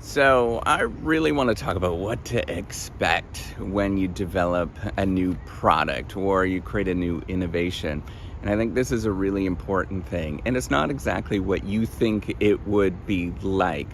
So, I really want to talk about what to expect when you develop a new product or you create a new innovation. And I think this is a really important thing. And it's not exactly what you think it would be like.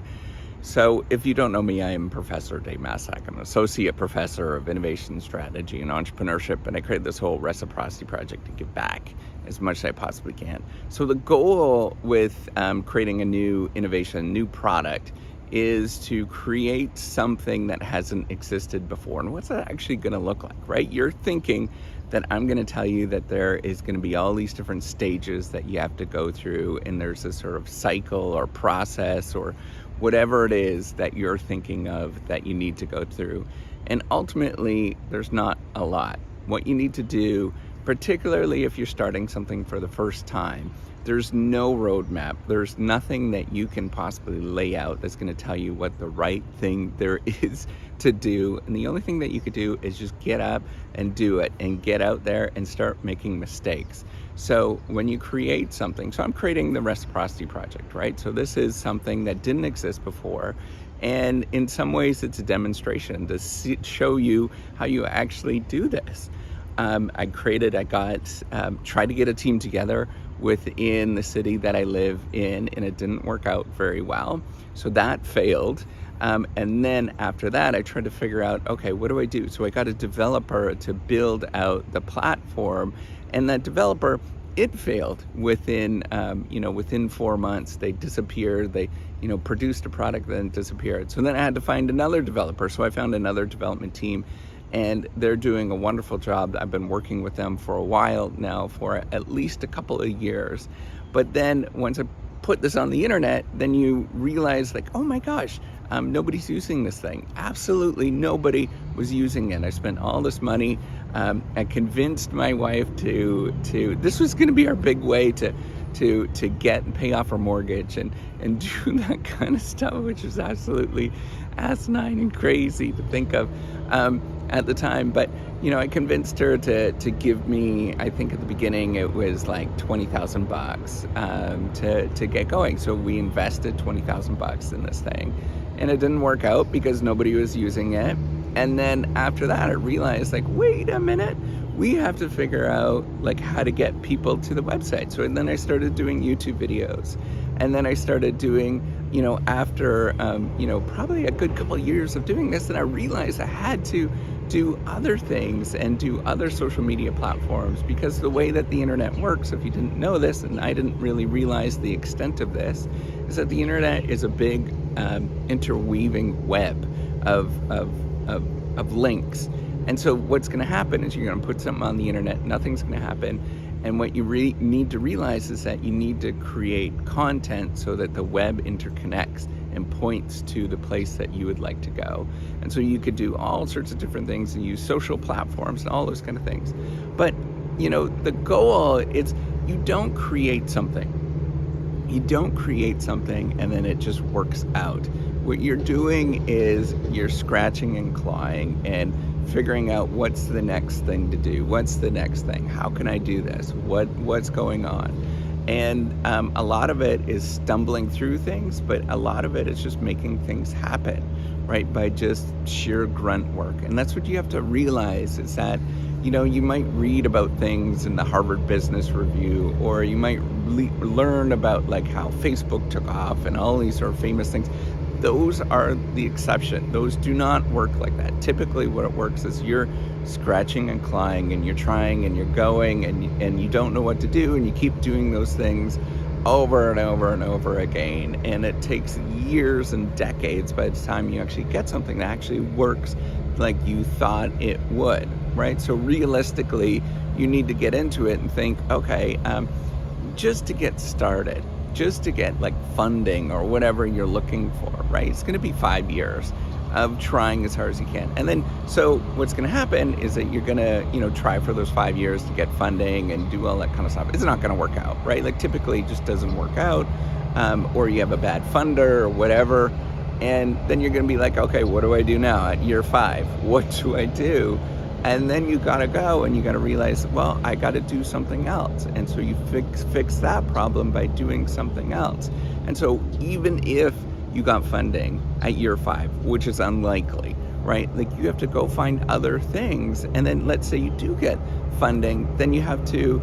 So, if you don't know me, I am Professor Dave Massack. I'm an associate professor of innovation strategy and entrepreneurship, and I created this whole reciprocity project to give back as much as I possibly can. So, the goal with creating a new innovation, new product, is to create something that hasn't existed before. And what's that actually going to look like, right? You're thinking that I'm going to tell you that there is going to be all these different stages that you have to go through, and there's this sort of cycle or process or whatever it is that you're thinking of that you need to go through. And ultimately, there's not a lot. What you need to do, particularly if you're starting something for the first time, there's no roadmap. There's nothing that you can possibly lay out that's going to tell you what the right thing there is to do. And the only thing that you could do is just get up and do it and get out there and start making mistakes. So when you create something, so I'm creating the Reciprocity Project, right? So this is something that didn't exist before. And in some ways, it's a demonstration to show you how you actually do this. Tried to get a team together within the city that I live in, and it didn't work out very well. So that failed. And then after that, I tried to figure out, okay, what do I do? So I got a developer to build out the platform, and that developer, it failed within 4 months. They disappeared. They, produced a product, then disappeared. So then I had to find another developer. So I found another development team, and they're doing a wonderful job. I've been working with them for a while now, for at least a couple of years. But then once I put this on the internet, then you realize, like, oh my gosh, nobody's using this thing. Absolutely nobody was using it. I spent all this money. I convinced my wife to this was going to be our big way to get and pay off our mortgage and do that kind of stuff, which is absolutely asinine and crazy to think of at the time. But I convinced her to give me, I think at the beginning it was like $20,000 to get going. So we invested $20,000 in this thing, and it didn't work out because nobody was using it. And then after that, I realized, like, wait a minute, we have to figure out like how to get people to the website. So then I started doing YouTube videos, and then I started doing, after probably a good couple of years of doing this, and I realized I had to do other things and do other social media platforms, because the way that the internet works, if you didn't know this, and I didn't really realize the extent of this, is that the internet is a big interweaving web of links. And so what's going to happen is you're going to put something on the internet, nothing's going to happen. And what you need to realize is that you need to create content so that the web interconnects and points to the place that you would like to go. And so you could do all sorts of different things and use social platforms and all those kind of things. But, the goal is you don't create something. You don't create something and then it just works out. What you're doing is you're scratching and clawing and figuring out what's the next thing to do. What's the next thing? How can I do this? What's going on? And a lot of it is stumbling through things, but a lot of it is just making things happen, right? By just sheer grunt work. And that's what you have to realize, is that, you might read about things in the Harvard Business Review, or you might learn about like how Facebook took off and all these sort of famous things. Those are the exception. Those do not work like that. Typically what it works is you're scratching and clawing, and you're trying and you're going, and you don't know what to do, and you keep doing those things over and over and over again. And it takes years and decades by the time you actually get something that actually works like you thought it would, right? So realistically, you need to get into it and think, okay, just to get started, just to get like funding or whatever you're looking for, right? It's going to be 5 years of trying as hard as you can. And then, so what's going to happen is that you're going to, try for those 5 years to get funding and do all that kind of stuff. It's not going to work out, right? Like typically it just doesn't work out, or you have a bad funder or whatever. And then you're going to be like, okay, what do I do now at year 5? What do I do? And then you got to go and you got to realize, well, I got to do something else. And so you fix that problem by doing something else. And so even if you got funding at year 5, which is unlikely, right? Like, you have to go find other things. And then let's say you do get funding, then you have to,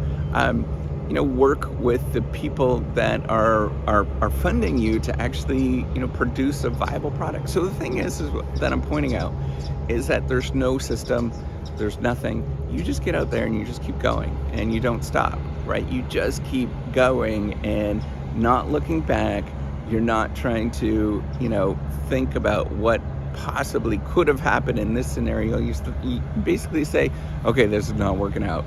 work with the people that are funding you to actually, produce a viable product. So the thing is that I'm pointing out is that there's no system, there's nothing. You just get out there and you just keep going and you don't stop, right? You just keep going and not looking back. You're not trying to, think about what possibly could have happened in this scenario. You basically say, okay, this is not working out.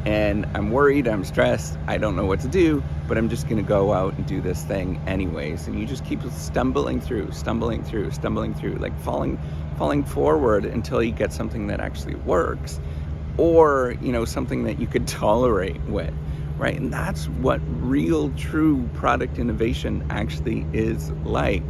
And I'm worried, I'm stressed, I don't know what to do, but I'm just gonna go out and do this thing anyways. And you just keep stumbling through, like falling forward until you get something that actually works, or, something that you could tolerate with, right? And that's what real, true product innovation actually is like.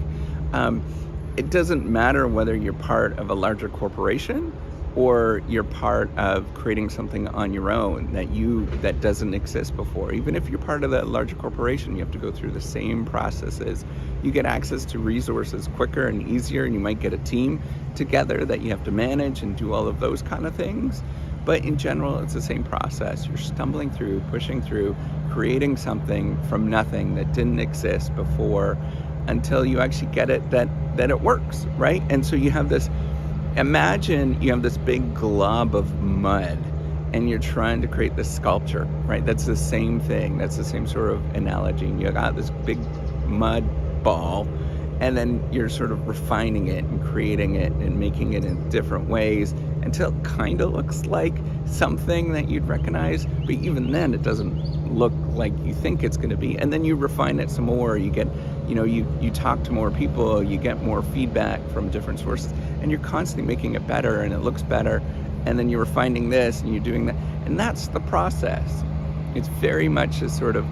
It doesn't matter whether you're part of a larger corporation or you're part of creating something on your own that doesn't exist before. Even if you're part of that larger corporation, you have to go through the same processes. You get access to resources quicker and easier, and you might get a team together that you have to manage and do all of those kind of things. But in general, it's the same process. You're stumbling through, pushing through, creating something from nothing that didn't exist before until you actually get it that it works, right? And so you have this, imagine you have this big glob of mud and you're trying to create this sculpture, right? That's the same thing. That's the same sort of analogy. You got this big mud ball, and then you're sort of refining it and creating it and making it in different ways until it kind of looks like something that you'd recognize. But even then, it doesn't look like you think it's going to be. And then you refine it some more. You get, you talk to more people, you get more feedback from different sources, and you're constantly making it better, and it looks better. And then you're refining this and you're doing that. And that's the process. It's very much a sort of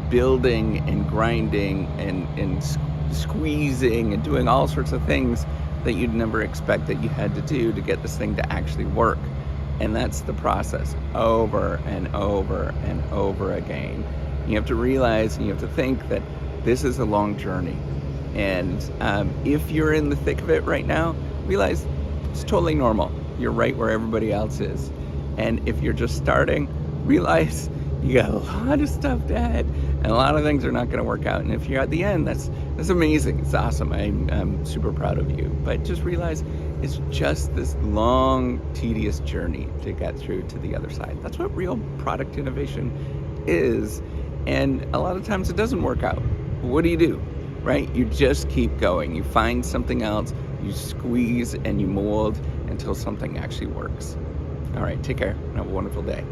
building and grinding and squeezing and doing all sorts of things that you'd never expect that you had to do to get this thing to actually work. And that's the process over and over and over again. You have to realize and you have to think that this is a long journey. And if you're in the thick of it right now, realize it's totally normal. You're right where everybody else is. And if you're just starting, realize you got a lot of stuff ahead and a lot of things are not going to work out. And if you're at the end, that's amazing. It's awesome. I'm super proud of you. But just realize it's just this long, tedious journey to get through to the other side. That's what real product innovation is. And a lot of times it doesn't work out. What do? Right? You just keep going. You find something else, you squeeze and you mold until something actually works. All right, take care and have a wonderful day.